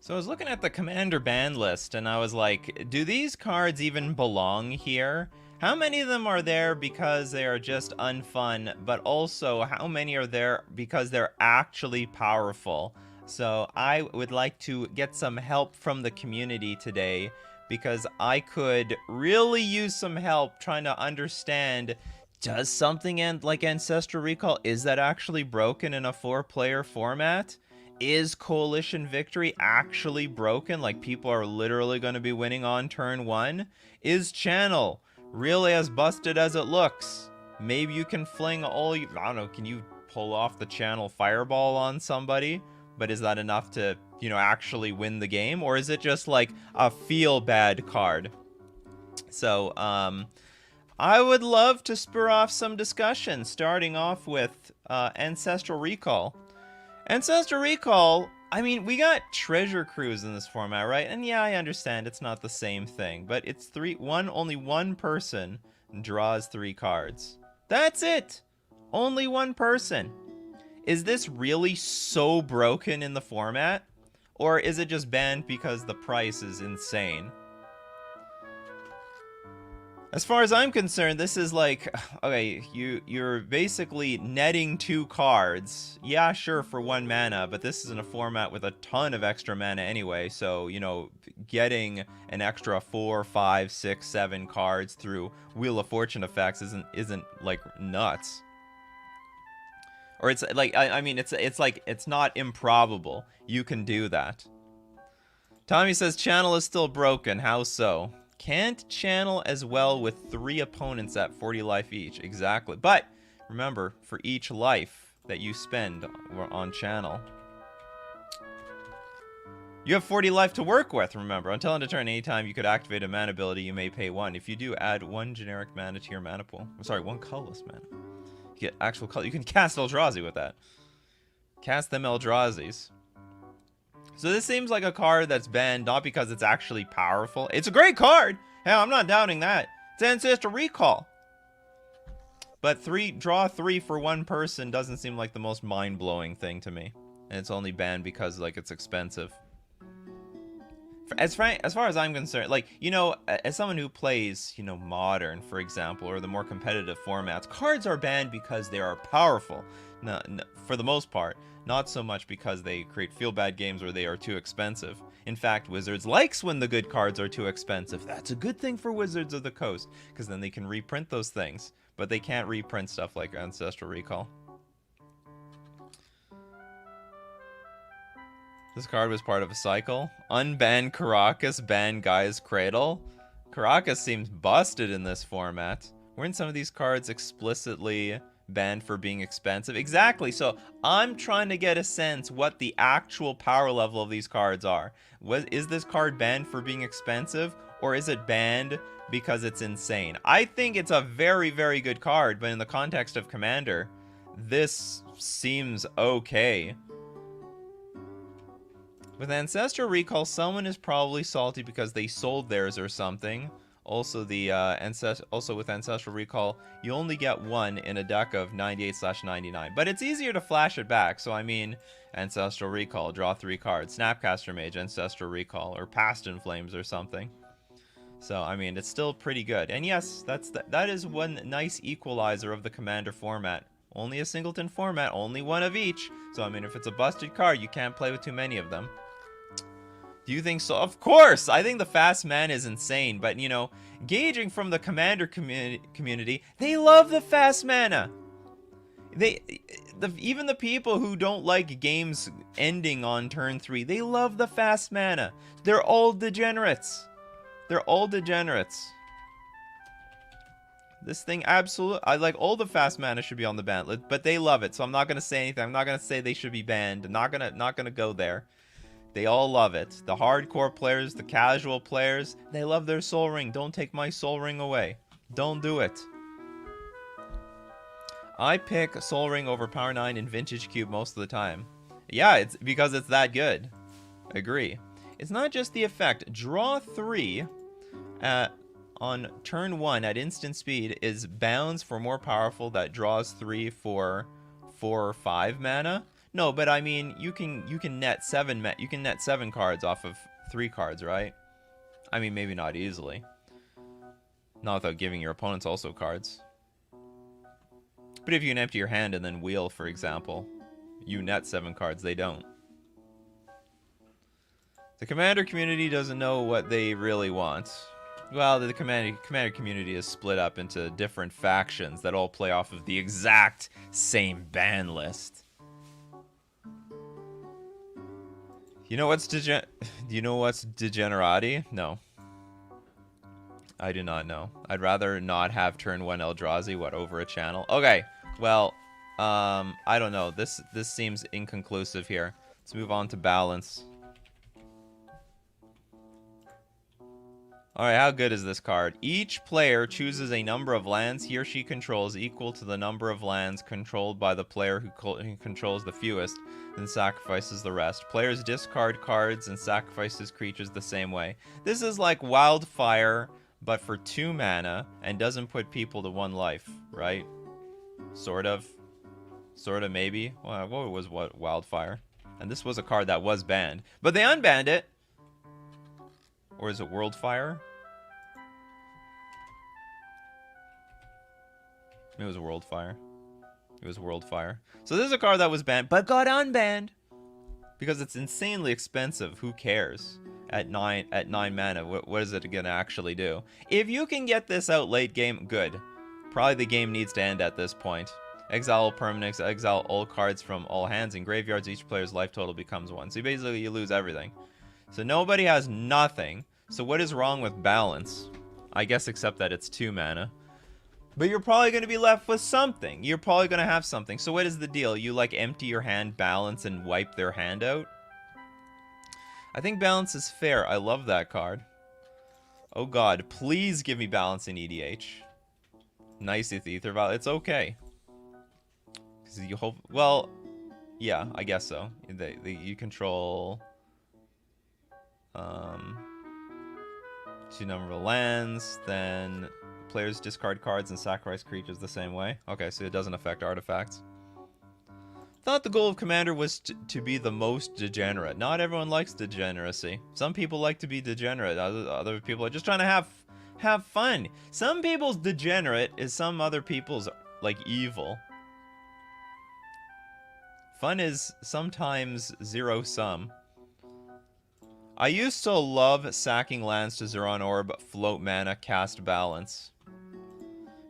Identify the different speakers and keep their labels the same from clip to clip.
Speaker 1: So I was looking at the commander ban list and I was like, do these cards even belong here? How many of them are there because they are just unfun, but also how many are there because they're actually powerful? So I would like to get some help from the community today because I could really use some help trying to understand, does something end like Ancestral Recall, is that actually broken in a 4-player format? Is Coalition Victory actually broken? Like, people are literally going to be winning on turn 1? Is Channel really as busted as it looks? Maybe you can fling all you... I don't know, can you pull off the Channel Fireball on somebody? But is that enough to, actually win the game? Or is it just, like, a feel-bad card? So, I would love to spur off some discussion, starting off with Ancestral Recall. Ancestral Recall, I mean, we got Treasure Cruise in this format, right? And yeah, I understand it's not the same thing, but it's only one person draws 3 cards. That's it! Only one person. Is this really so broken in the format? Or is it just banned because the price is insane? As far as I'm concerned, this is like, okay, you're basically netting 2 cards. Yeah, sure, for 1 mana, but this is in a format with a ton of extra mana anyway, so, getting an extra 4, 5, 6, 7 cards through Wheel of Fortune effects isn't like nuts. Or it's like, I mean, it's like, it's not improbable. You can do that. Tommy says Channel is still broken. How so? Can't channel as well with 3 opponents at 40 life each. Exactly. But remember, for each life that you spend on channel, you have 40 life to work with, remember. Until end of turn, anytime you could activate a mana ability, you may pay 1. If you do, add 1 generic mana to your mana pool. I'm sorry, 1 colorless mana. You get actual color. You can cast Eldrazi with that. Cast them Eldrazi's. So this seems like a card that's banned not because it's actually powerful. It's a great card. Hell, I'm not doubting that. It's Ancestral Recall. But draw 3 for 1 person doesn't seem like the most mind-blowing thing to me. And it's only banned because, like, it's expensive. As far as I'm concerned, like, as someone who plays, Modern, for example, or the more competitive formats, cards are banned because they are powerful. No, for the most part. Not so much because they create feel-bad games where they are too expensive. In fact, Wizards likes when the good cards are too expensive. That's a good thing for Wizards of the Coast, because then they can reprint those things. But they can't reprint stuff like Ancestral Recall. This card was part of a cycle. Unban Caracas, ban Gaia's Cradle. Caracas seems busted in this format. Weren't some of these cards explicitly banned for being expensive? Exactly. So I'm trying to get a sense what the actual power level of these cards are. Is this card banned for being expensive, or is it banned because it's insane? I think it's a very, very good card, but in the context of Commander, this seems okay. With Ancestral Recall, someone is probably salty because they sold theirs or something. Also, with Ancestral Recall, you only get 1 in a deck of 98/99. But it's easier to flash it back, so I mean, Ancestral Recall, draw 3 cards. Snapcaster Mage, Ancestral Recall, or Past in Flames or something. So, I mean, it's still pretty good. And yes, that is one nice equalizer of the Commander format. Only a singleton format, only 1 of each. So, I mean, if it's a busted card, you can't play with too many of them. Do you think so? Of course! I think the fast mana is insane, but, gauging from the Commander community, they love the fast mana! Even the people who don't like games ending on turn 3, they love the fast mana. They're all degenerates. They're all degenerates. This thing absolutely... all the fast mana should be on the ban list, but they love it, so I'm not going to say anything. I'm not going to say they should be banned. I'm not gonna go there. They all love it. The hardcore players, the casual players, they love their Soul Ring. Don't take my Soul Ring away. Don't do it. I pick Soul Ring over Power 9 and Vintage Cube most of the time. Yeah, it's because it's that good. Agree. It's not just the effect. Draw 3 on turn 1 at instant speed is bounds for more powerful that draws 3 for 4 or 5 mana. No, but I mean, you can net you can net 7 cards off of 3 cards, right? I mean, maybe not easily. Not without giving your opponents also cards. But if you can empty your hand and then wheel, for example, you net 7 cards, they don't. The Commander community doesn't know what they really want. Well, the Commander community is split up into different factions that all play off of the exact same ban list. You know what's do you know what's degenerati? No. I do not know. I'd rather not have turn 1 Eldrazi, what, over a channel? Okay, well, I don't know. This seems inconclusive here. Let's move on to balance. Alright, how good is this card? Each player chooses a number of lands he or she controls equal to the number of lands controlled by the player who controls the fewest, then sacrifices the rest. Players discard cards and sacrifices creatures the same way. This is like Wildfire, but for 2 mana, and doesn't put people to 1 life, right? Sort of. Sort of, maybe. Well, what was Wildfire? And this was a card that was banned. But they unbanned it! Or is it Worldfire? It was Worldfire. It was Worldfire. So this is a card that was banned, but got unbanned! Because it's insanely expensive. Who cares? At 9 mana, what is it gonna actually do? If you can get this out late game, good. Probably the game needs to end at this point. Exile all permanents, exile all cards from all hands and graveyards. Each player's life total becomes 1. So basically you lose everything. So nobody has nothing. So what is wrong with balance? I guess except that it's 2 mana. But you're probably going to be left with something. You're probably going to have something. So what is the deal? You like empty your hand, balance, and wipe their hand out? I think balance is fair. I love that card. Oh god, please give me balance in EDH. Nice with Ether Vial. It's okay. Because you hope... Well, yeah, I guess so. You control... 2 number of lands, then players discard cards and sacrifice creatures the same way. Okay, so it doesn't affect artifacts. Thought the goal of Commander was to be the most degenerate. Not everyone likes degeneracy. Some people like to be degenerate. Other people are just trying to have fun. Some people's degenerate is some other people's like evil. Fun is sometimes zero sum. I used to love sacking lands to Zuran Orb, float mana, cast balance.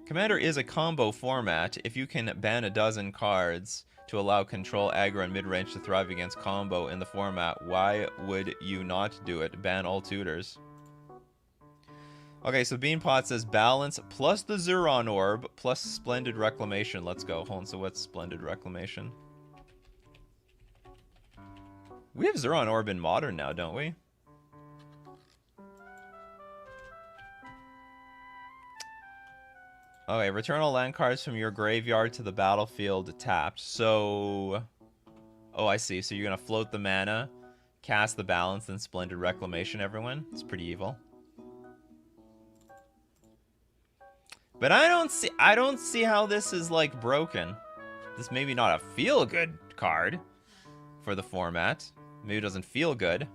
Speaker 1: Commander is a combo format. If you can ban a dozen cards to allow control, aggro, and mid-range to thrive against combo in the format, why would you not do it? Ban all tutors. Okay, so Beanpot says balance plus the Zuran Orb plus Splendid Reclamation. Let's go. Hold on, so what's Splendid Reclamation? We have Zuran Orb in Modern now, don't we? Okay, return all land cards from your graveyard to the battlefield tapped. So... Oh, I see. So you're going to float the mana, cast the balance, then Splendid Reclamation, everyone. It's pretty evil. But I don't see how this is, like, broken. This maybe not a feel-good card for the format. Maybe it doesn't feel good.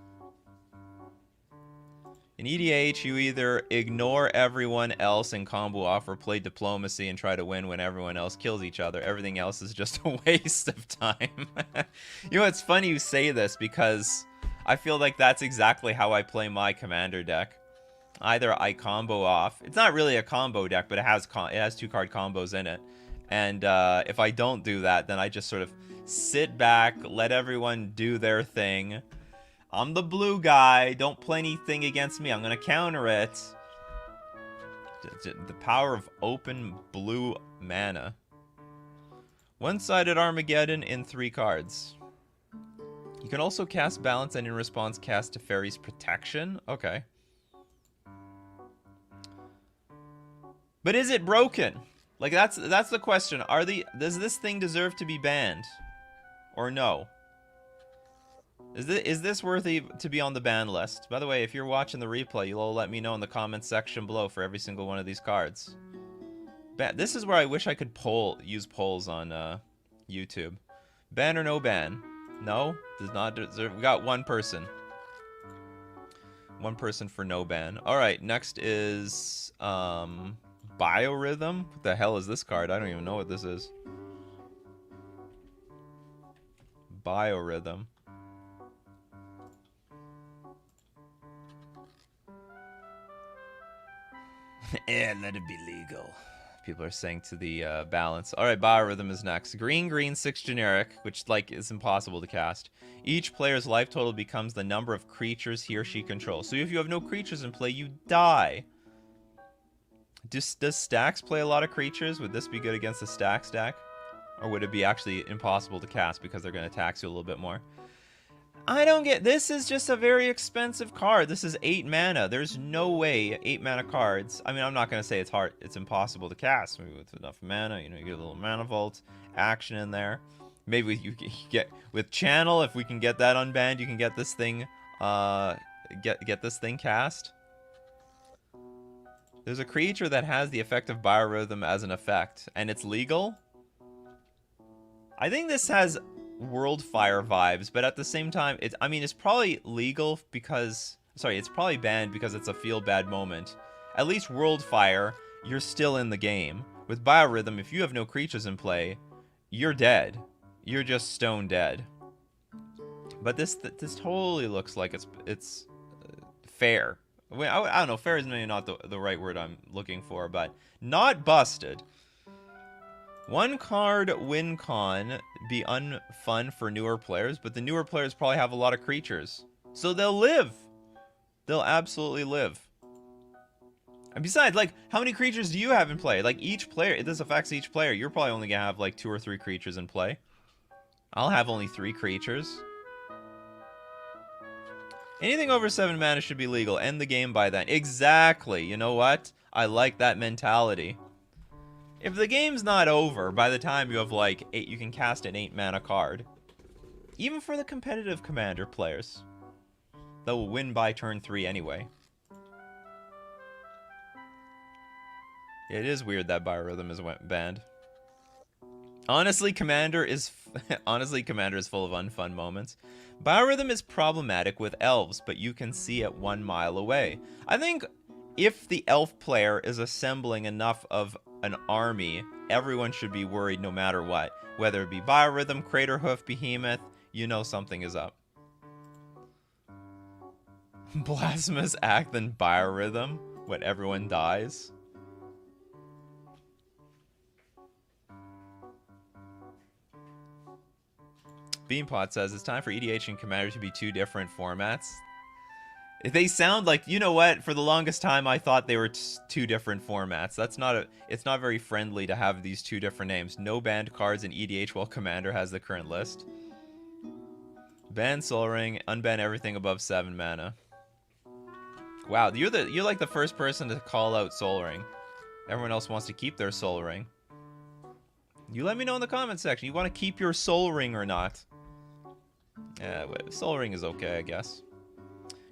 Speaker 1: In EDH, you either ignore everyone else and combo off or play diplomacy and try to win when everyone else kills each other. Everything else is just a waste of time. You know, it's funny you say this because I feel like that's exactly how I play my Commander deck. Either I combo off. It's not really a combo deck, but it has 2-card combos in it. And if I don't do that, then I just sort of sit back, let everyone do their thing. I'm the blue guy. Don't play anything against me. I'm going to counter it. The power of open blue mana. One-sided Armageddon in 3 cards. You can also cast balance and in response cast Teferi's Protection. Okay. But is it broken? Like that's the question. Does this thing deserve to be banned? Or no? Is this worthy to be on the ban list? By the way, if you're watching the replay, you'll all let me know in the comments section below for every single one of these cards. This is where I wish I could use polls on YouTube. Ban or no ban? No, does not deserve. We got one person. One person for no ban. All right, next is biorhythm. What the hell is this card? I don't even know what this is. Biorhythm. Yeah, let it be legal. People are saying to the balance. All right, biorhythm is next. Green, green, 6 generic, which like is impossible to cast. Each player's life total becomes the number of creatures he or she controls. So if you have no creatures in play, you die. Does stacks play a lot of creatures? Would this be good against the stack? Or would it be actually impossible to cast because they're going to tax you a little bit more? I don't get... This is just a very expensive card. This is 8 mana. There's no way 8 mana cards... I mean, I'm not going to say it's hard. It's impossible to cast. Maybe with enough mana, you know, you get a little mana vault action in there. Maybe you get... With Channel, if we can get that unbanned, you can get this thing... Get this thing cast. There's a creature that has the effect of biorhythm as an effect, and it's legal. I think this has Worldfire vibes, but at the same time, it's probably legal because... Sorry, it's probably banned because it's a feel-bad moment. At least Worldfire, you're still in the game. With biorhythm, if you have no creatures in play, you're dead. You're just stone dead. But this totally looks like it's fair. I don't know, fair is maybe not the right word I'm looking for, but not busted. One card win con be unfun for newer players, but the newer players probably have a lot of creatures. So they'll live. They'll absolutely live. And besides, like, how many creatures do you have in play? Like, each player, this affects each player. You're probably only gonna have like 2 or 3 creatures in play. I'll have only 3 creatures. Anything over 7 mana should be legal. End the game by then. Exactly. You know what? I like that mentality. If the game's not over by the time you have like 8, you can cast an 8 mana card. Even for the competitive commander players. That will win by turn 3 anyway. It is weird that biorhythm is banned. Honestly, Commander is full of unfun moments. Biorhythm is problematic with elves, but you can see it 1 mile away. I think if the elf player is assembling enough of an army, everyone should be worried no matter what. Whether it be biorhythm, Craterhoof, Behemoth, you know something is up. Blasphemous act than biorhythm, when everyone dies. Beanpot says, it's time for EDH and Commander to be 2 different formats. They sound like, you know what, for the longest time I thought they were 2 different formats. It's not very friendly to have these 2 different names. No banned cards in EDH while Commander has the current list. Ban Soul Ring, unban everything above 7 mana. Wow, you're like the first person to call out Soul Ring. Everyone else wants to keep their Soul Ring. You let me know in the comment section. You want to keep your Soul Ring or not? Yeah, Soul Ring is okay, I guess.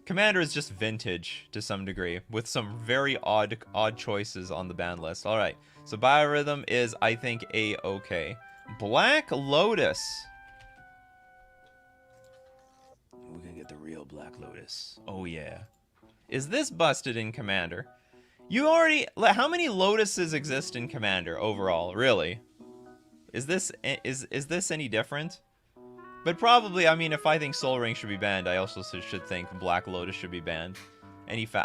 Speaker 1: Commander is just vintage to some degree, with some very odd choices on the ban list. All right, so Biorhythm is, I think, a-okay. Black Lotus. We're gonna get the real Black Lotus. Oh yeah. Is this busted in Commander? You already... How many Lotuses exist in Commander overall, really? Is this any different? But probably, I mean, if I think Soul Ring should be banned, I also should think Black Lotus should be banned.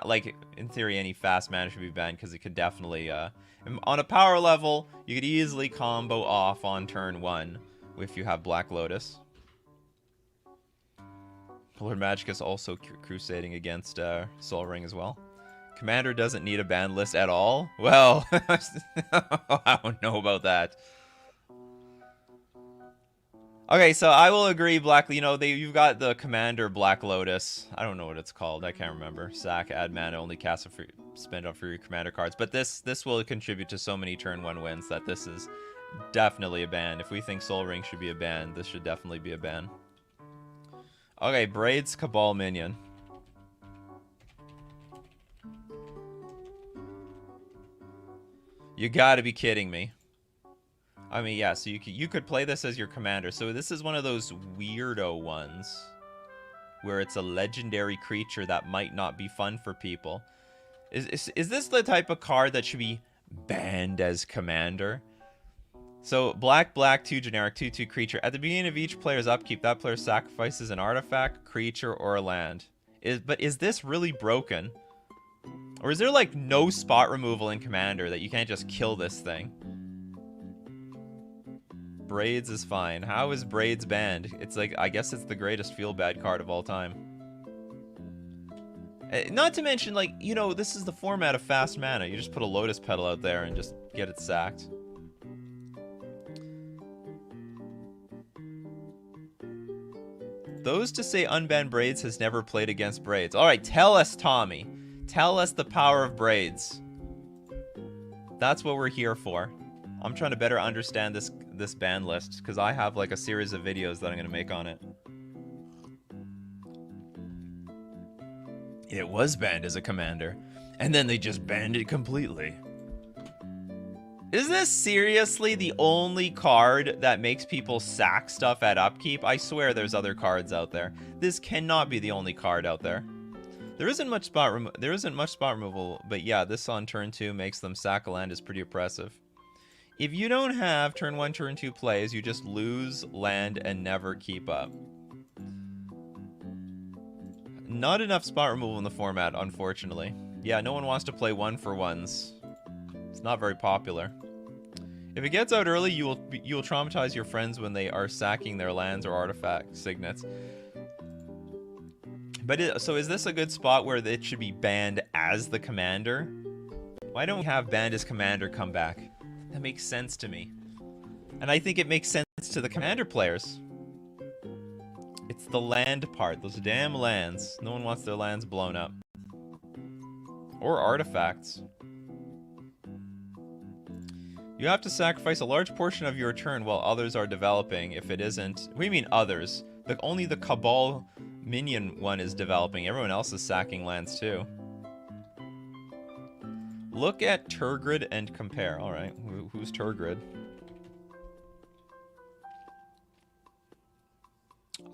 Speaker 1: Like, in theory, any fast mana should be banned, because it could definitely, on a power level, you could easily combo off on turn 1 if you have Black Lotus. Lord Magicus also crusading against Soul Ring as well. Commander doesn't need a ban list at all? Well, I don't know about that. Okay, so I will agree, you've got the Commander Black Lotus. I don't know what it's called. I can't remember. Sack, add mana, only cast it for spend up for your Commander cards. But this will contribute to so many turn 1 wins that this is definitely a ban. If we think Soul Ring should be a ban, this should definitely be a ban. Okay, Braids Cabal Minion. You gotta be kidding me. I mean, yeah, so you could play this as your commander. So this is one of those weirdo ones where it's a legendary creature that might not be fun for people. Is this the type of card that should be banned as commander? So black, 2 generic, 2/2 creature. At the beginning of each player's upkeep, that player sacrifices an artifact, creature, or a land. But is this really broken? Or is there like no spot removal in commander that you can't just kill this thing? Braids is fine. How is Braids banned? It's like, I guess it's the greatest feel-bad card of all time. Not to mention, like, you know, this is the format of fast mana. You just put a lotus petal out there and just get it sacked. Those to say unbanned Braids has never played against Braids. Alright, tell us, Tommy. Tell us the power of Braids. That's what we're here for. I'm trying to better understand this ban list, because I have like a series of videos that I'm going to make on it. It was banned as a commander, and then they just banned it completely. Is this seriously the only card that makes people sack stuff at upkeep? I swear there's other cards out there. This cannot be the only card out there. There isn't much spot removal, but yeah, this on turn 2 makes them sack a land is pretty oppressive. If you don't have turn 1, turn 2 plays, you just lose land and never keep up. Not enough spot removal in the format, unfortunately. Yeah, no one wants to play 1-for-1s. It's not very popular. If it gets out early, you will traumatize your friends when they are sacking their lands or artifact signets. But so is this a good spot where it should be banned as the commander? Why don't we have banned as commander come back? That makes sense to me. And I think it makes sense to the commander players. It's the land part. Those damn lands. No one wants their lands blown up. Or artifacts. You have to sacrifice a large portion of your turn while others are developing. If it isn't... What do you mean others? Only the Cabal minion one is developing. Everyone else is sacking lands too. Look at Turgrid and compare. Alright, who's Turgrid?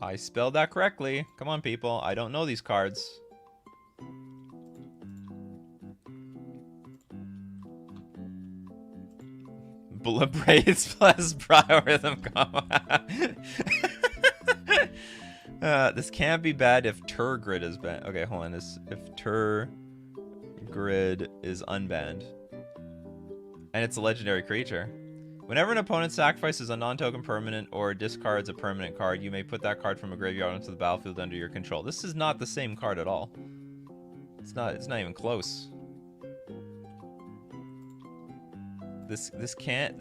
Speaker 1: I spelled that correctly. Come on, people. I don't know these cards. Braids plus biorhythm combo. This can't be bad if Turgrid is banned. Okay, hold on. If Turgrid is unbanned. And it's a legendary creature. Whenever an opponent sacrifices a non-token permanent or discards a permanent card, you may put that card from a graveyard onto the battlefield under your control. This is not the same card at all. It's not even close. This can't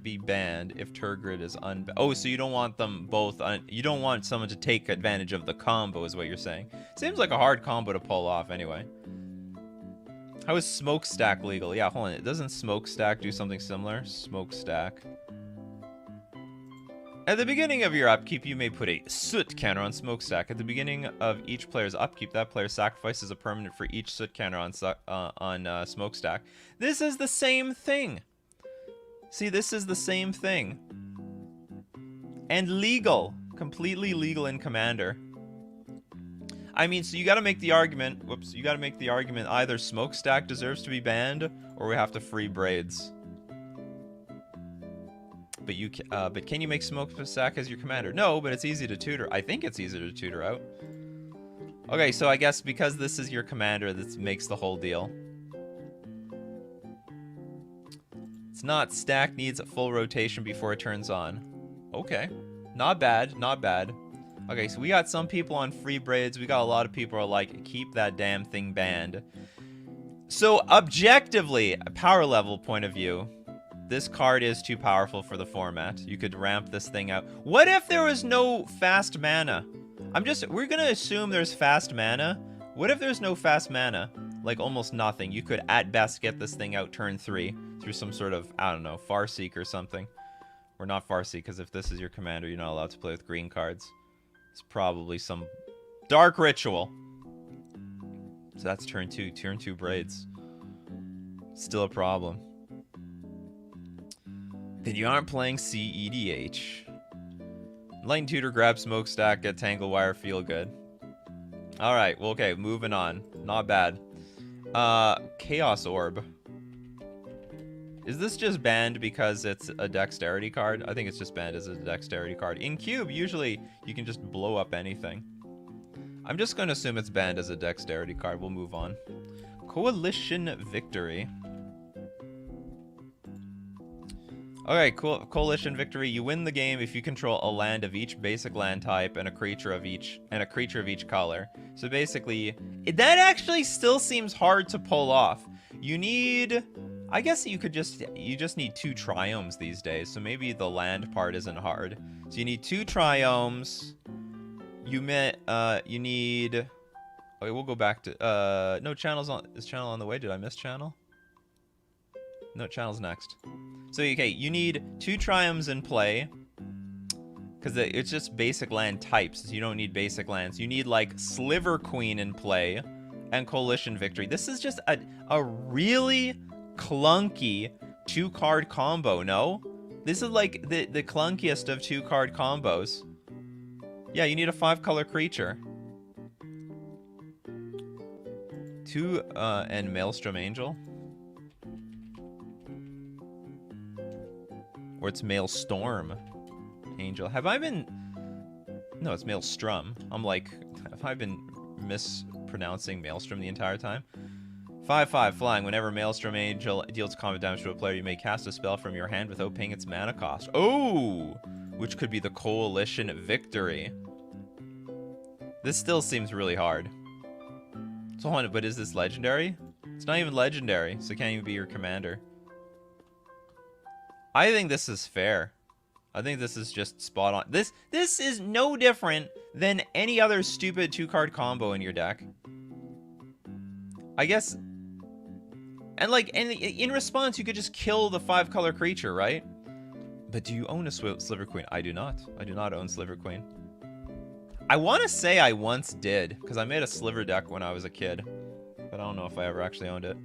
Speaker 1: be banned if Turgrid is unbanned. Oh, so you don't want them both you don't want someone to take advantage of the combo is what you're saying. Seems like a hard combo to pull off anyway. How is Smokestack legal? Yeah, hold on. Doesn't Smokestack do something similar? Smokestack. At the beginning of your upkeep, you may put a soot counter on Smokestack. At the beginning of each player's upkeep, that player sacrifices a permanent for each soot counter on Smokestack. This is the same thing. See, this is the same thing. And legal. Completely legal in Commander. I mean, so you gotta make the argument, you gotta make the argument either Smokestack deserves to be banned, or we have to free Braids. But can you make Smokestack as your commander? No, but it's easy to tutor. I think it's easy to tutor out. Okay, so I guess because this is your commander, this makes the whole deal. It's not stack needs a full rotation before it turns on. Okay, not bad, not bad. Okay, so we got some people on free Braids. We got a lot of people who are like, keep that damn thing banned. So objectively, a power level point of view, this card is too powerful for the format. You could ramp this thing out. What if there was no fast mana? We're gonna assume there's fast mana. What if there's no fast mana? Like almost nothing. You could at best get this thing out turn 3 through some sort of, I don't know, Farseek or something. Or not Farseek, because if this is your commander, you're not allowed to play with green cards. It's probably some dark ritual. So that's turn 2. Turn 2 Braids. Still a problem. Then you aren't playing CEDH. Lightning Tutor, grab smokestack, get tangle wire, feel good. Alright, well, okay, moving on. Not bad. Chaos Orb. Is this just banned because it's a dexterity card? I think it's just banned as a dexterity card. In Cube, usually you can just blow up anything. I'm just going to assume it's banned as a dexterity card. We'll move on. Coalition Victory. Okay, cool. Coalition Victory. You win the game if you control a land of each basic land type and a creature of each color. So basically, that actually still seems hard to pull off. You need, I guess you just need 2 triomes these days. So maybe the land part isn't hard. So you need 2 triomes. You need. Okay, we'll go back to no channels on. Is channel on the way? Did I miss channel? No, channel's next. So, okay, you need 2 triomes in play. Because it's just basic land types. So you don't need basic lands. You need, like, Sliver Queen in play. And Coalition Victory. This is just a really clunky 2-card combo, no? This is, like, the clunkiest of 2-card combos. Yeah, you need a 5-color creature. 2, and Maelstrom Angel. Or it's Maelstrom Angel. Have I been... No, it's Maelstrom. I'm like, have I been mispronouncing Maelstrom the entire time? 5/5 flying. Whenever Maelstrom Angel deals combat damage to a player, you may cast a spell from your hand without paying its mana cost. Oh! Which could be the Coalition Victory. This still seems really hard. So hold on, but is this legendary? It's not even legendary, so it can't even be your commander. I think this is fair. I think this is just spot on. This is no different than any other stupid 2-card combo in your deck. I guess. And like, in response, you could just kill the 5-color creature, right? But do you own a Sliver Queen? I do not. I do not own Sliver Queen. I want to say I once did, because I made a Sliver deck when I was a kid. But I don't know if I ever actually owned it.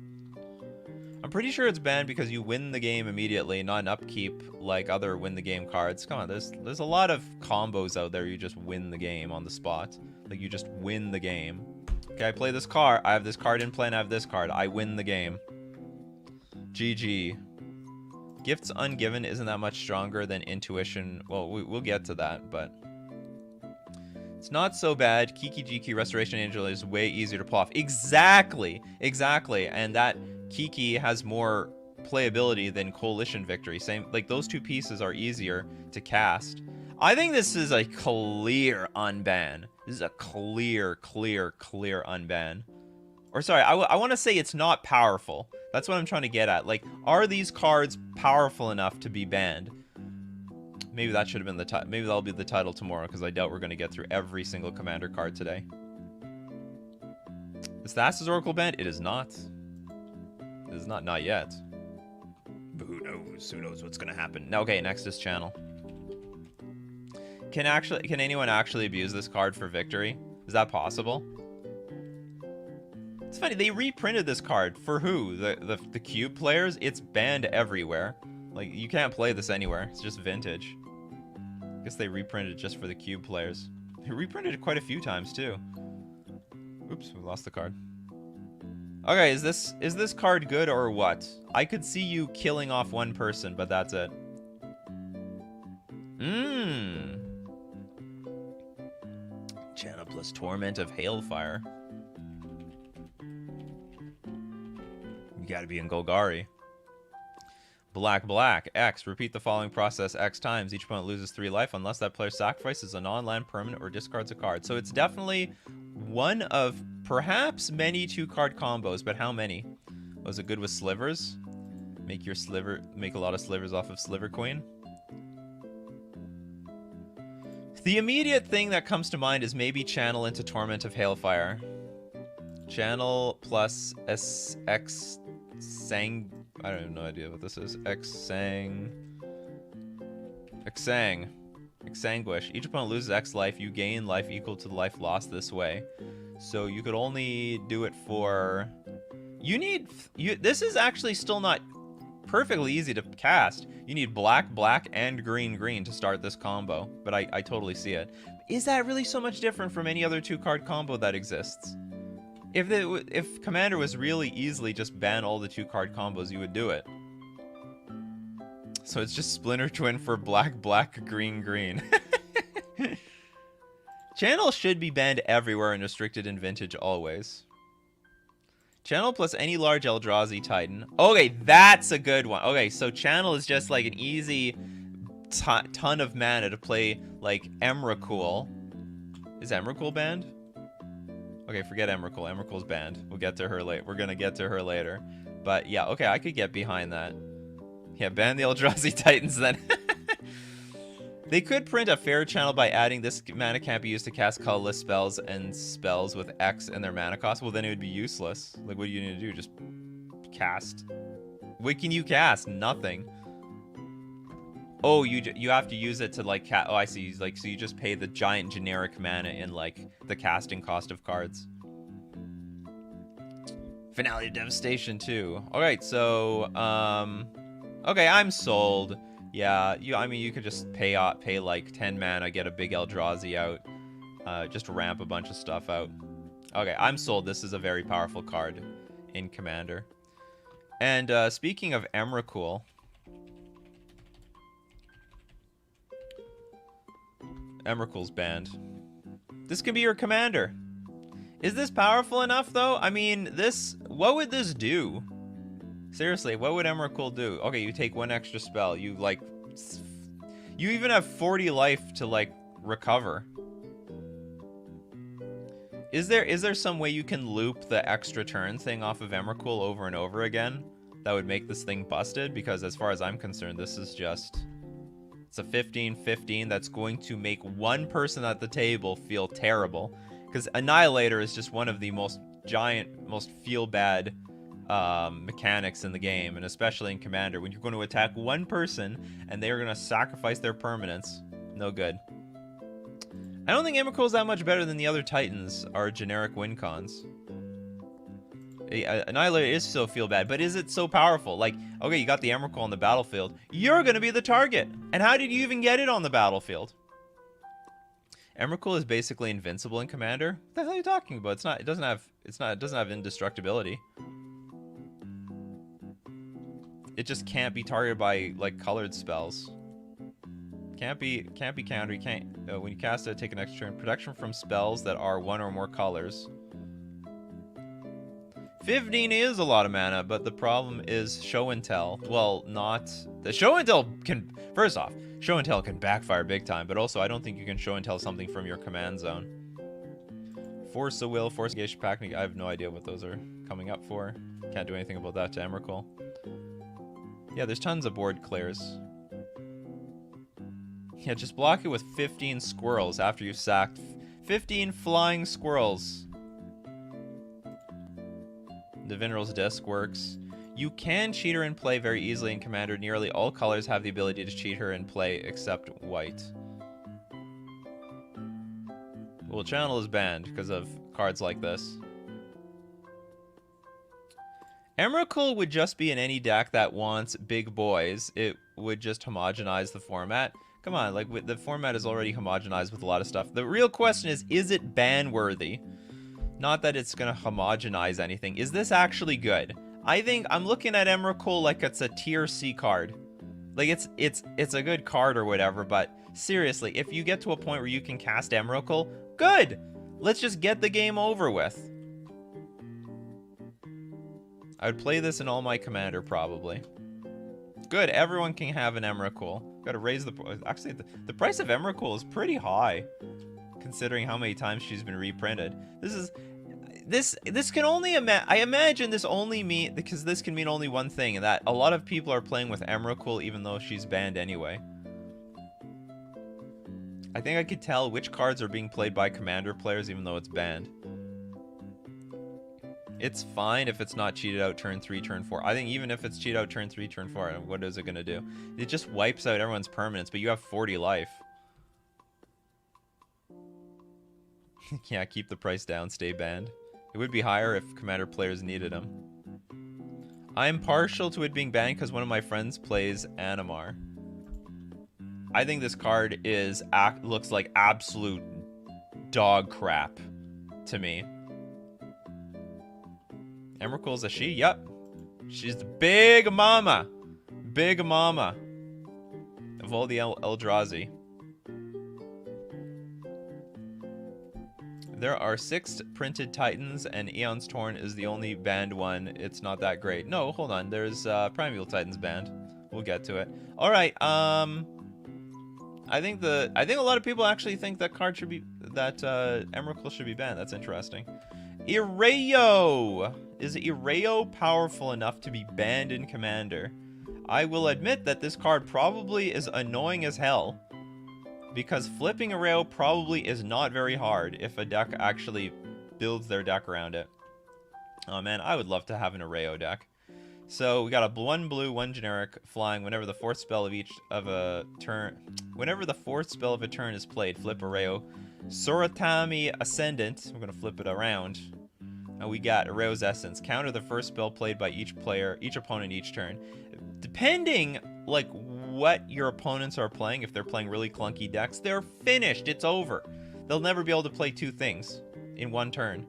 Speaker 1: I'm pretty sure it's banned because you win the game immediately, not an upkeep like other win the game cards. Come on, there's a lot of combos out there you just win the game on the spot. Like, you just win the game. Okay, I play this card. I have this card in play and I have this card. I win the game. GG. Gifts Ungiven isn't that much stronger than Intuition. Well, we'll get to that, but... It's not so bad. Kiki Jiki Restoration Angel is way easier to pull off. Exactly. Exactly. And that Kiki has more playability than Coalition Victory. Same, like, those 2 pieces are easier to cast. I think this is a clear unban. This is a clear unban. Or sorry, I want to say it's not powerful. That's what I'm trying to get at. Like, are these cards powerful enough to be banned? Maybe that should have been the title. Maybe that'll be the title tomorrow, because I doubt we're going to get through every single commander card today. Is Thassa's Oracle banned? It is not. It is not yet. But who knows? Who knows what's going to happen? Now, okay, next is channel. Can anyone actually abuse this card for victory? Is that possible? It's funny, they reprinted this card. For who? The Cube players? It's banned everywhere. Like, you can't play this anywhere. It's just vintage. I guess they reprinted it just for the Cube players. They reprinted it quite a few times, too. Oops, we lost the card. Okay, is this card good or what? I could see you killing off one person, but that's it. Channel plus Torment of Hailfire. You gotta be in Golgari. Black, X. Repeat the following process X times. Each opponent loses 3 life unless that player sacrifices a non-land permanent or discards a card. So it's definitely one of perhaps many 2-card combos, but how many? Was it good with slivers? Make a lot of slivers off of Sliver Queen. The immediate thing that comes to mind is maybe channel into Torment of Hailfire. Channel plus X Sang. I don't have no idea what this is. Exsanguish. Each opponent loses X life. You gain life equal to the life lost this way. So you could only do it for... This is actually still not perfectly easy to cast. You need black, black, and green, green to start this combo. But I totally see it. Is that really so much different from any other 2-card combo that exists? If Commander was really easily just ban all the 2-card combos, you would do it. So it's just Splinter Twin for black, black, green, green. Channel should be banned everywhere and restricted in Vintage always. Channel plus any large Eldrazi Titan. Okay, that's a good one. Okay, so Channel is just like an easy ton of mana to play like Emrakul. Is Emrakul banned? Okay, forget Emrakul. Emrakul's banned. We'll get to her later. We're gonna get to her later. But yeah, okay, I could get behind that. Yeah, ban the Eldrazi Titans then. They could print a fair channel by adding this mana can't be used to cast colorless spells and spells with X in their mana cost. Well, then it would be useless. Like, what do you need to do? Just cast. What can you cast? Nothing. Oh, you have to use it to, like, oh, I see. Like, so you just pay the giant generic mana in, like, the casting cost of cards. Finale of Devastation, too. Alright, so, okay, I'm sold. Yeah, I mean, you could just pay like 10 mana, get a big Eldrazi out, just ramp a bunch of stuff out. Okay, I'm sold. This is a very powerful card in Commander. And speaking of Emrakul, Emrakul's banned. This can be your Commander. Is this powerful enough, though? I mean, what would this do? Seriously, what would Emrakul do? Okay, you take one extra spell. You even have 40 life to, like, recover. Is there some way you can loop the extra turn thing off of Emrakul over and over again that would make this thing busted? Because as far as I'm concerned, this is just... It's a 15-15 that's going to make one person at the table feel terrible. Because Annihilator is just one of the most feel-bad mechanics in the game, and especially in Commander, when you're going to attack one person and they're going to sacrifice their permanents. No good. I don't think Emrakul is that much better than the other Titans, our generic win cons. Annihilator is so feel bad, but is it so powerful? Like, okay, you got the Emrakul on the battlefield. You're going to be the target. And how did you even get it on the battlefield? Emrakul is basically invincible in Commander. What the hell are you talking about? It doesn't have indestructibility. It just can't be targeted by, like, colored spells. Can't be countered. You can't. When you cast it, take an extra turn. Protection from spells that are one or more colors. 15 is a lot of mana, but the problem is show and tell. Well, not the show and tell can. First off, show and tell can backfire big time, but also I don't think you can show and tell something from your command zone. Force of Will, Force Engage, Pack. I have no idea what those are coming up for. Can't do anything about that to Emrakul. Yeah, there's tons of board clears. Yeah, just block it with 15 squirrels after you've sacked 15 flying squirrels. The Vinral's Disc works. You can cheat her in play very easily in Commander. Nearly all colors have the ability to cheat her in play except white. Well, Channel is banned because of cards like this. Emrakul would just be in any deck that wants big boys. It would just homogenize the format. Come on, like, the format is already homogenized with a lot of stuff. The real question is it ban-worthy? Not that it's gonna homogenize anything. Is this actually good? I think I'm looking at Emrakul like it's a tier C card. Like, it's a good card or whatever, but seriously, if you get to a point where you can cast Emrakul, good! Let's just get the game over with. I would play this in all my Commander, probably. Good, everyone can have an Emrakul. Gotta raise the... Actually, the price of Emrakul is pretty high, considering how many times she's been reprinted. This can only... I imagine this only mean... Because this can mean only one thing, and that a lot of people are playing with Emrakul even though she's banned anyway. I think I could tell which cards are being played by Commander players even though it's banned. It's fine if it's not cheated out turn 3, turn 4. I think even if it's cheated out turn 3, turn 4, what is it going to do? It just wipes out everyone's permanents, but you have 40 life. Yeah, keep the price down, stay banned. It would be higher if Commander players needed them. I'm partial to it being banned because one of my friends plays Animar. I think this card looks like absolute dog crap to me. Emrakul's a she? Yep. She's the big mama. Big mama. Of all the Eldrazi. There are 6 printed Titans, and Aeon's Torn is the only banned one. It's not that great. No, hold on. There's Primeval Titans banned. We'll get to it. All right. I think a lot of people actually think that Emrakul should be banned. That's interesting. Ireo! Is Ireo powerful enough to be banned in Commander? I will admit that this card probably is annoying as hell, because flipping Ireo probably is not very hard if a deck actually builds their deck around it. Oh man, I would love to have an Ireo deck. So we got a 1 blue, 1 generic, flying whenever the 4th spell of a turn is played. Flip Ireo. Soratami Ascendant. We're gonna flip it around. And we got Ireo's Essence. Counter the first spell played by each opponent each turn. Depending like what your opponents are playing, if they're playing really clunky decks, they're finished. It's over. They'll never be able to play 2 things in 1 turn.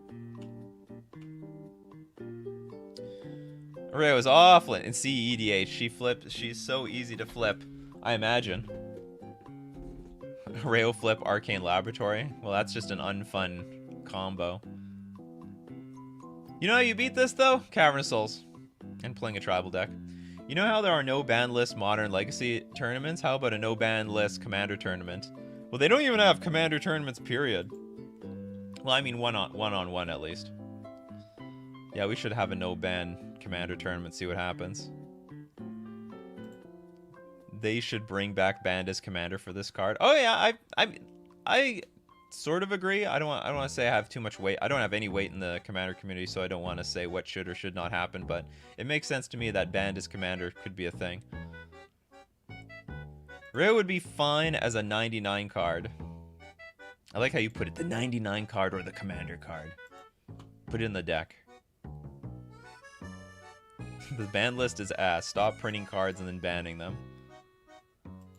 Speaker 1: Ireo is awful in CEDH. She's so easy to flip, I imagine. Ireo flip Arcane Laboratory. Well, that's just an unfun combo. You know how you beat this, though? Cavern of Souls. And playing a tribal deck. You know how there are no ban list Modern Legacy tournaments? How about a no ban list Commander tournament? Well, they don't even have Commander tournaments, period. Well, I mean one-on-one at least. Yeah, we should have a no ban Commander tournament, see what happens. They should bring back banned as Commander for this card. Oh yeah, I sort of agree. I don't want to say I have too much weight. I don't have any weight in the Commander community, so I don't want to say what should or should not happen, but it makes sense to me that banned as Commander could be a thing. Ireo would be fine as a 99 card. I like how you put it, the 99 card or the Commander card. Put it in the deck. The ban list is ass. Stop printing cards and then banning them.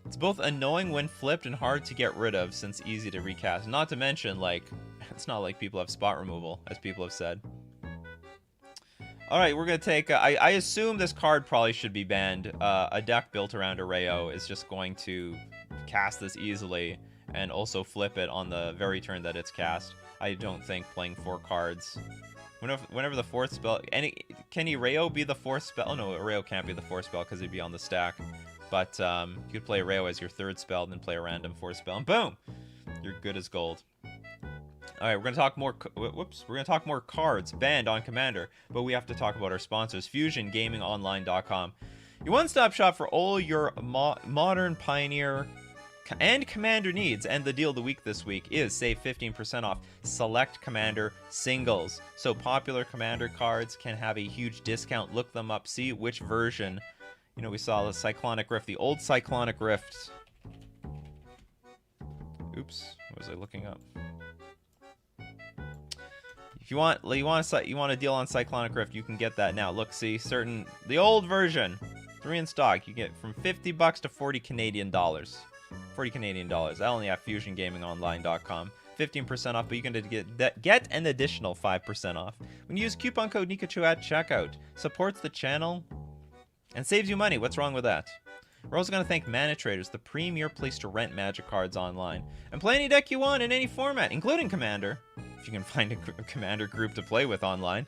Speaker 1: It's both annoying when flipped and hard to get rid of since easy to recast. Not to mention, like, it's not like people have spot removal, as people have said. Alright, we're going to take... I assume this card probably should be banned. A deck built around Ireo is just going to cast this easily and also flip it on the very turn that it's cast. I don't think playing 4 cards... Whenever the 4th spell... Can Ireo be the 4th spell? Oh no, Ireo can't be the 4th spell because he'd be on the stack. But you could play Ireo as your 3rd spell, then play a random 4th spell, and boom! You're good as gold. Alright, we're going to talk more... Whoops. We're going to talk more cards banned on Commander. But we have to talk about our sponsors, FusionGamingOnline.com. Your one-stop shop for all your modern Pioneer and Commander needs, and the deal of the week this week is save 15% off select Commander singles. So popular Commander cards can have a huge discount. Look them up, see which version. You know, we saw the Cyclonic Rift, the old Cyclonic Rift. Oops, what was I looking up? If you want a deal on Cyclonic Rift, you can get that now. Look, see, the old version, 3 in stock, you get from $50 to 40 Canadian dollars. 40 Canadian dollars. I only have FusionGamingOnline.com. 15% off, but you can get an additional 5% off when you use coupon code Nikachu at checkout. Supports the channel and saves you money. What's wrong with that? We're also going to thank Mana Traders, the premier place to rent Magic cards online. And play any deck you want in any format, including Commander. If you can find a Commander group to play with online.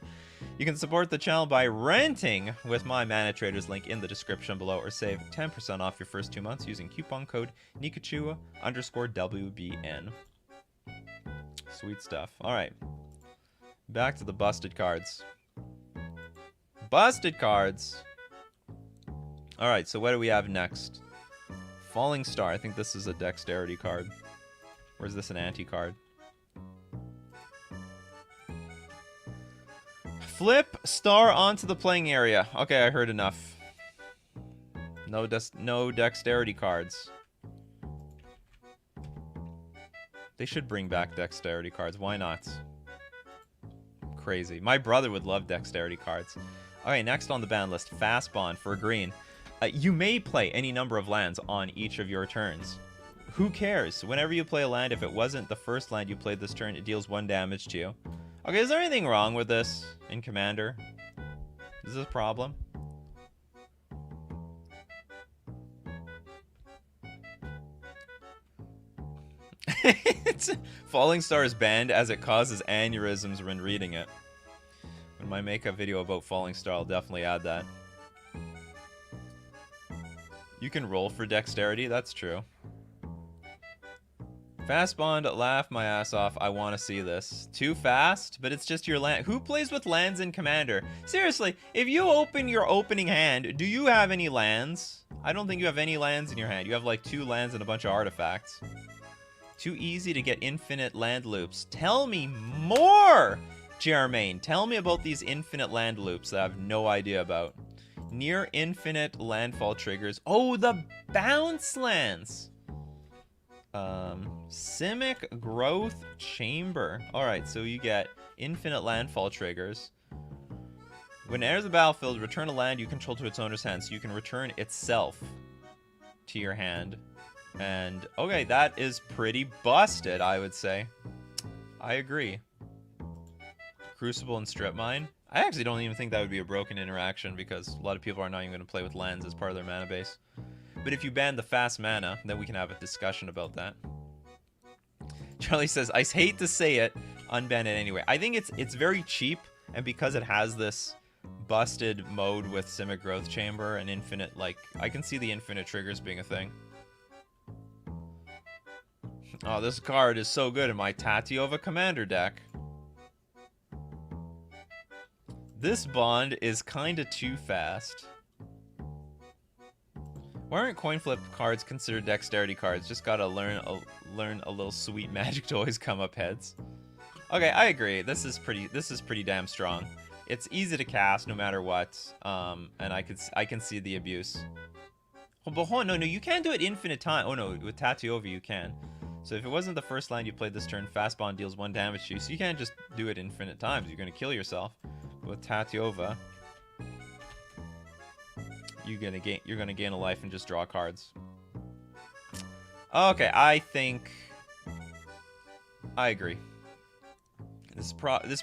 Speaker 1: You can support the channel by renting with my Mana Traders link in the description below, or save 10% off your first 2 months using coupon code Nikachu_WBN. Sweet stuff. Alright. Back to the busted cards. Busted cards! Alright, so what do we have next? Falling Star. I think this is a dexterity card. Or is this an anti-card? Flip Star onto the playing area. Okay, I heard enough. No dexterity cards. They should bring back dexterity cards. Why not? Crazy. My brother would love dexterity cards. Okay, next on the ban list, fastband for green. You may play any number of lands on each of your turns. Who cares? Whenever you play a land, if it wasn't the first land you played this turn, it deals 1 damage to you. Okay, is there anything wrong with this in Commander? Is this a problem? Falling Star is banned as it causes aneurysms when reading it. When I make a video about Falling Star, I'll definitely add that. You can roll for dexterity, that's true. Fastband, laugh my ass off. I want to see this. Too fast, but it's just your land. Who plays with lands in Commander? Seriously, if you open your opening hand, do you have any lands? I don't think you have any lands in your hand. You have like 2 lands and a bunch of artifacts. Too easy to get infinite land loops. Tell me more, Jermaine. Tell me about these infinite land loops that I have no idea about. Near infinite landfall triggers. Oh, the bounce lands. Simic Growth Chamber. Alright, so you get infinite landfall triggers. When it enters the battlefield, return a land you control to its owner's hand, so you can return itself to your hand. And, okay, that is pretty busted, I would say. I agree. Crucible and Strip Mine. I actually don't even think that would be a broken interaction, because a lot of people are not even going to play with lands as part of their mana base. But if you ban the fast mana, then we can have a discussion about that. Charlie says, I hate to say it, unban it anyway. I think it's very cheap, and because it has this busted mode with Simic Growth Chamber and infinite, like, I can see the infinite triggers being a thing. Oh, this card is so good in my Tatiova Commander deck. This bond is kinda too fast. Why aren't coin flip cards considered dexterity cards? Just gotta learn a little sweet magic to always come up heads. Okay, I agree. This is pretty damn strong. It's easy to cast no matter what, and I can see the abuse. Oh, but hold on, no, you can't do it infinite time. Oh no, with Tatiova you can. So if it wasn't the first land you played this turn, Fastbond deals 1 damage to you, so you can't just do it infinite times. You're gonna kill yourself. With Tatiova, you're gonna gain a life and just draw cards. Okay, I think I agree. This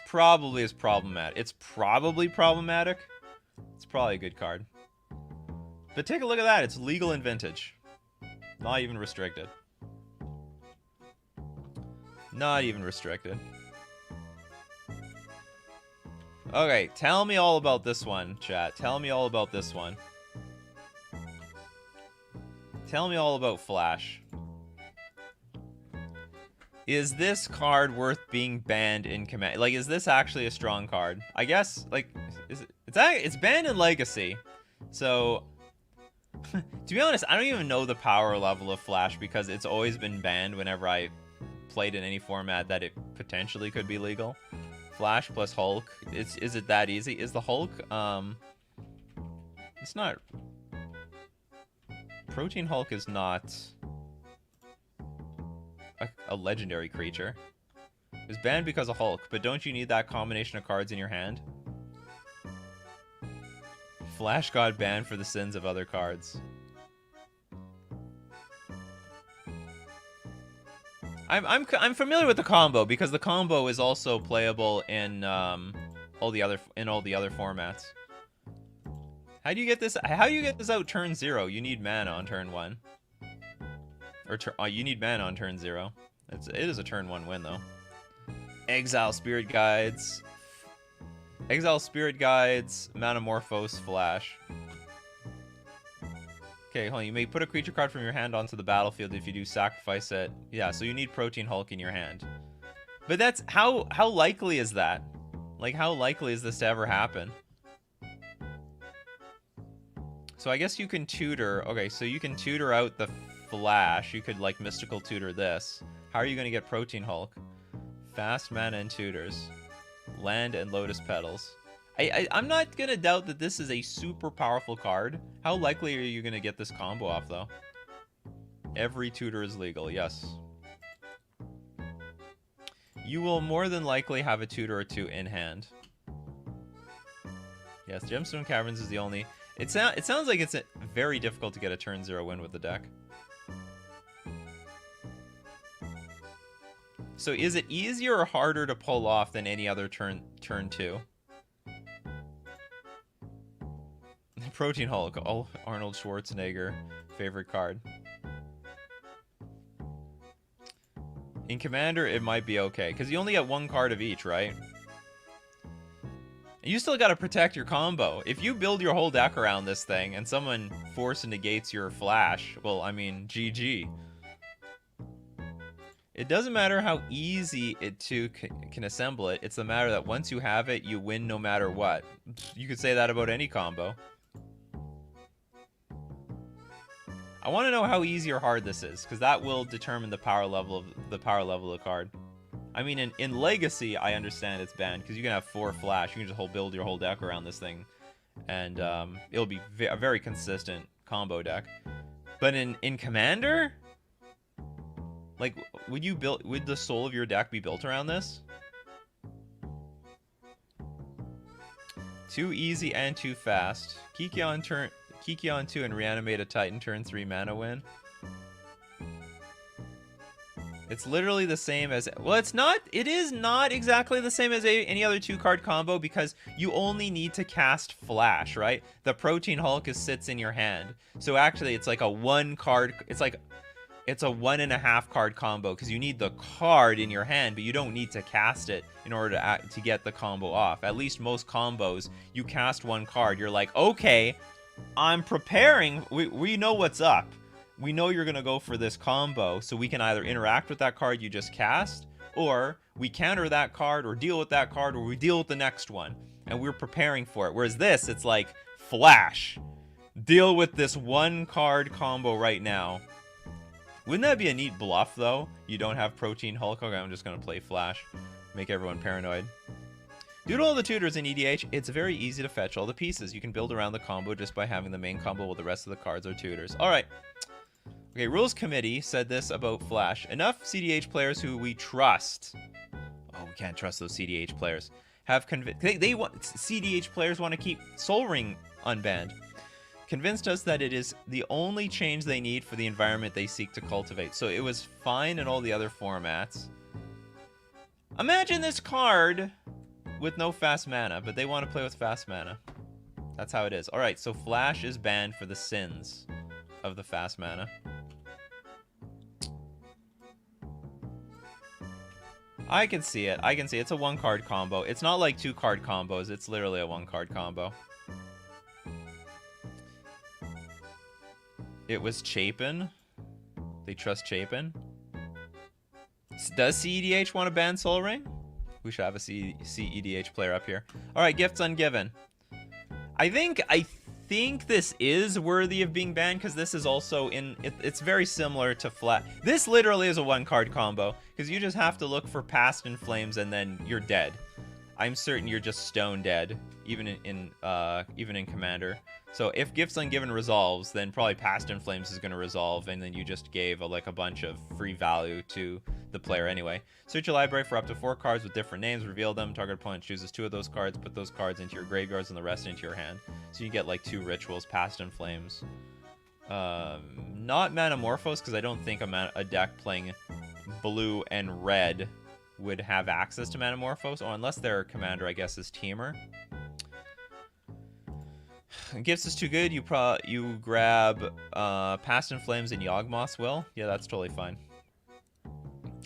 Speaker 1: probably is problematic. It's probably problematic. It's probably a good card. But take a look at that. It's legal in Vintage. Not even restricted. Not even restricted. Okay, tell me all about this one, chat. Tell me all about this one. Tell me all about Flash. Is this card worth being banned in Command? Like, is this actually a strong card? I guess, like, it's banned in Legacy. So, to be honest, I don't even know the power level of Flash because it's always been banned whenever I played in any format that it potentially could be legal. Flash plus Hulk. Is it that easy? Is the Hulk, it's not... Protein Hulk is not a legendary creature. It's banned because of Hulk, but don't you need that combination of cards in your hand? Flash got banned for the sins of other cards. I'm familiar with the combo because the combo is also playable in all the other formats. How do you get this? How do you get this out turn 0? You need mana on turn 1. Or you need mana on turn 0. It is a turn 1 win though. Exile Spirit Guides. Exile Spirit Guides, Manamorphose, Flash. Okay, hold on. You may put a creature card from your hand onto the battlefield. If you do, sacrifice it. Yeah, so you need Protein Hulk in your hand. But that's... How likely is that? Like, how likely is this to ever happen? So I guess you can tutor... Okay, so you can tutor out the Flash. You could, like, mystical tutor this. How are you going to get Protein Hulk? Fast mana and tutors. Land and Lotus Petals. I'm not going to doubt that this is a super powerful card. How likely are you going to get this combo off, though? Every tutor is legal, yes. You will more than likely have a tutor or two in hand. Yes, Gemstone Caverns is the only... It sounds like it's very difficult to get a turn 0 win with the deck. So is it easier or harder to pull off than any other turn 2? Protein Hulk, Arnold Schwarzenegger, favorite card. In Commander, it might be okay, because you only get 1 card of each, right? You still got to protect your combo. If you build your whole deck around this thing and someone force negates your flash, well, I mean, GG. It doesn't matter how easy it can assemble it. It's the matter that once you have it, you win no matter what. You could say that about any combo. I want to know how easy or hard this is, because that will determine the power level of the card. I mean, in Legacy, I understand it's banned, because you can have 4 flash. You can just build your whole deck around this thing, and it'll be a very consistent combo deck. But in Commander, like, would the soul of your deck be built around this? Too easy and too fast. Kiki on 2 and reanimate a Titan turn 3 mana win. It's literally the same as... Well, it is not exactly the same as any other 2-card combo, because you only need to cast Flash, right? The Protein Hulk sits in your hand. So actually, it's like a 1-card... It's a 1.5 card combo, because you need the card in your hand, but you don't need to cast it in order to get the combo off. At least most combos, you cast 1 card. You're like, okay, I'm preparing. We know what's up. We know you're going to go for this combo, so we can either interact with that card you just cast, or we counter that card, or deal with that card, or we deal with the next one. And we're preparing for it. Whereas this, it's like, Flash. Deal with this 1-card combo right now. Wouldn't that be a neat bluff, though? You don't have Protein Hulk. Okay, I'm just going to play Flash. Make everyone paranoid. Due to all the tutors in EDH, it's very easy to fetch all the pieces. You can build around the combo just by having the main combo while the rest of the cards are tutors. Alright. Okay, Rules Committee said this about Flash. Enough CDH players who we trust. Oh, we can't trust those CDH players. Have CDH players want to keep Sol Ring unbanned. Convinced us that it is the only change they need for the environment they seek to cultivate. So it was fine in all the other formats. Imagine this card with no fast mana, but they want to play with fast mana. That's how it is. Alright, so Flash is banned for the sins of the fast mana. I can see it. I can see it. It's a 1-card combo. It's not like 2-card combos. It's literally a 1-card combo. It was Chapin. They trust Chapin. Does CEDH want to ban Sol Ring? We should have a CEDH player up here. Alright, Gifts Ungiven. I think this is worthy of being banned, because this is also it's very similar to Flat. This literally is a 1-card combo, because you just have to look for Past in Flames and then you're dead. I'm certain you're just stone dead, even in Commander. So if Gifts Ungiven resolves, then probably Past in Flames is going to resolve, and then you just gave a bunch of free value to the player anyway. Search your library for up to 4 cards with different names, reveal them, target opponent chooses 2 of those cards, put those cards into your graveyards and the rest into your hand. So you get like 2 rituals, Past in Flames. Not Manamorphose, because I don't think a deck playing blue and red would have access to Manamorphose, or unless their commander, I guess, is Teamer. Gifts is too good. You grab Past in Flames and Yawgmoth's Will. Yeah, that's totally fine.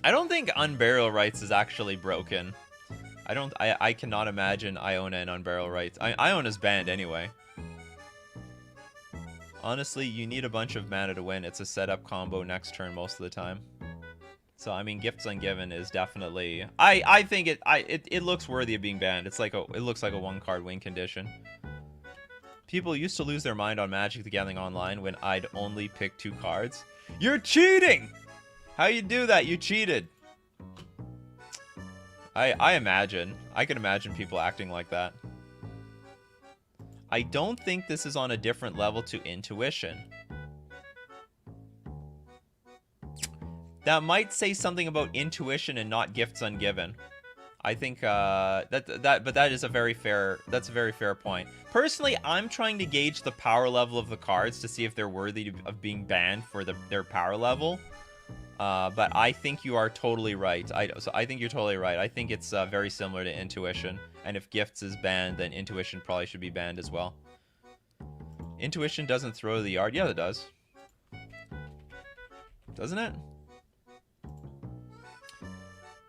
Speaker 1: I don't think Unburial Rites is actually broken. I cannot imagine Iona and Unburial Rites. Iona's banned anyway. Honestly, you need a bunch of mana to win. It's a setup combo next turn most of the time. So I mean, Gifts Ungiven is definitely. I think it looks worthy of being banned. It looks like a 1-card win condition. People used to lose their mind on Magic the Gathering Online when I'd only pick 2 cards. You're cheating! How you do that? You cheated. I can imagine people acting like that. I don't think this is on a different level to Intuition. That might say something about Intuition and not Gifts Ungiven. I think but that is a very fair, that's a very fair point. Personally, I'm trying to gauge the power level of the cards to see if they're worthy of being banned for their power level. But I think you are totally right. I think you're totally right. I think it's very similar to Intuition. And if Gifts is banned, then Intuition probably should be banned as well. Intuition doesn't throw the yard. Yeah, it does. Doesn't it?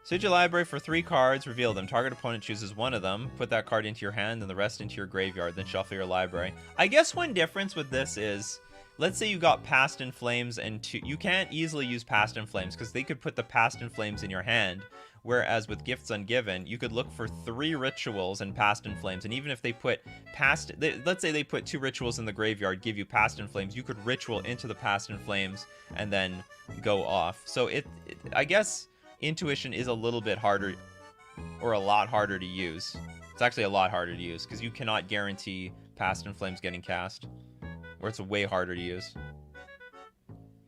Speaker 1: Search your library for 3 cards, reveal them. Target opponent chooses one of them. Put that card into your hand and the rest into your graveyard. Then shuffle your library. I guess one difference with this is, let's say you got Past in Flames and 2. You can't easily use Past in Flames because they could put the Past in Flames in your hand. Whereas with Gifts Ungiven, you could look for 3 rituals and Past in Flames. And even if they put let's say they put 2 rituals in the graveyard, give you Past in Flames, you could ritual into the Past in Flames and then go off. So I guess Intuition is a little bit harder, or a lot harder to use. It's actually a lot harder to use because you cannot guarantee Past in Flames getting cast, or it's way harder to use.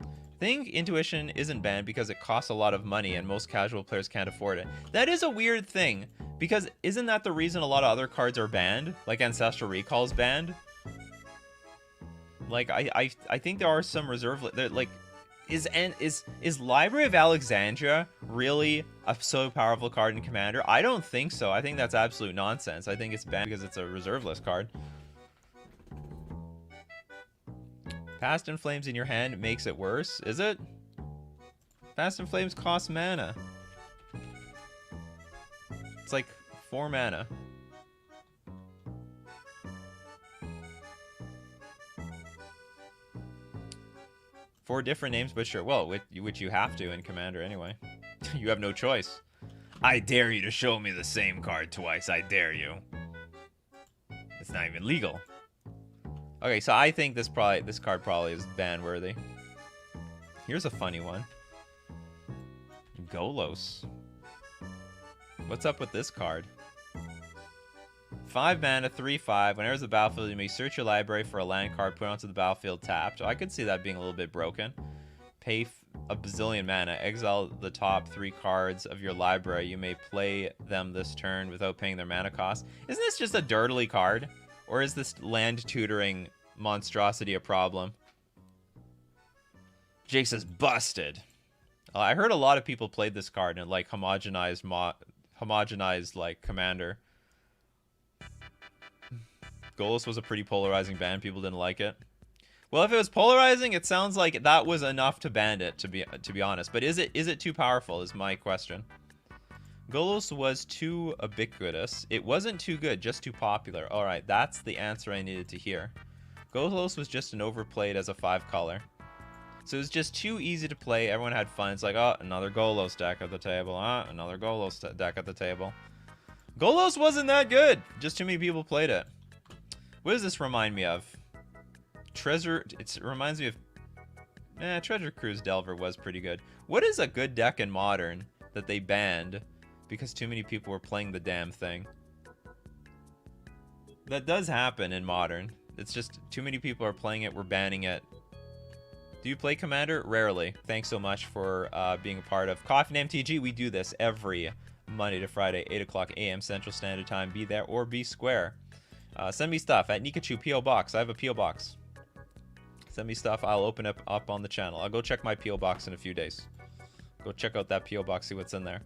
Speaker 1: I think Intuition isn't banned because it costs a lot of money and most casual players can't afford it. That is a weird thing, because isn't that the reason a lot of other cards are banned? Like Ancestral Recall's banned? Like, I think there are some reserve... Like, is Library of Alexandria really a so powerful card in Commander? I don't think so. I think that's absolute nonsense. I think it's banned because it's a reserve list card. Past in Flames in your hand makes it worse, is it? Past in Flames costs mana. It's like 4 mana. Four different names, but sure. Well, which you have to in Commander anyway. You have no choice. I dare you to show me the same card twice. I dare you. It's not even legal. Okay, so I think this card probably is ban worthy. Here's a funny one. Golos. What's up with this card? 5 mana, 3/5. Whenever it's the battlefield, you may search your library for a land card, put it onto the battlefield tapped. I could see that being a little bit broken. Pay a bazillion mana. Exile the top 3 cards of your library. You may play them this turn without paying their mana cost. Isn't this just a dirtly card? Or is this land tutoring monstrosity a problem? Jake says, busted. I heard a lot of people played this card and like homogenized like Commander. Golos was a pretty polarizing ban. People didn't like it. Well, if it was polarizing, it sounds like that was enough to ban it, to be honest. But is it too powerful is my question. Golos was too ubiquitous. It wasn't too good, just too popular. Alright, that's the answer I needed to hear. Golos was just an overplayed as a 5-color. So it was just too easy to play. Everyone had fun. It's like, oh, another Golos deck at the table. Another Golos deck at the table. Golos wasn't that good. Just too many people played it. What does this remind me of? It reminds me of... Treasure Cruise Delver was pretty good. What is a good deck in Modern that they banned because too many people were playing the damn thing? That does happen in Modern. It's just too many people are playing it, we're banning it. Do you play Commander? Rarely. Thanks so much for being a part of Coffee and MTG. We do this every Monday to Friday, 8 o'clock a.m. Central Standard Time. Be there or be square. Send me stuff at Nikachu P.O. Box. I have a P.O. Box. Send me stuff. I'll open up on the channel. I'll go check my P.O. Box in a few days. Go check out that P.O. Box, see what's in there.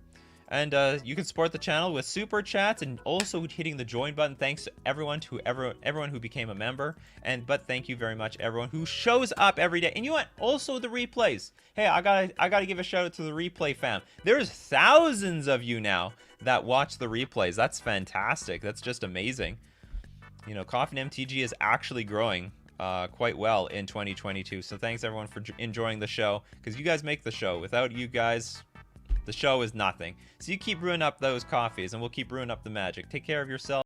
Speaker 1: And you can support the channel with super chats and also hitting the join button. Thanks to everyone who became a member. But thank you very much everyone who shows up every day. And you know what? Also the replays. Hey, I gotta give a shout out to the replay fam. There's thousands of you now that watch the replays. That's fantastic. That's just amazing. You know, Coffee and MTG is actually growing quite well in 2022. So thanks everyone for enjoying the show, because you guys make the show. Without you guys, the show is nothing. So you keep brewing up those coffees and we'll keep brewing up the magic. Take care of yourself.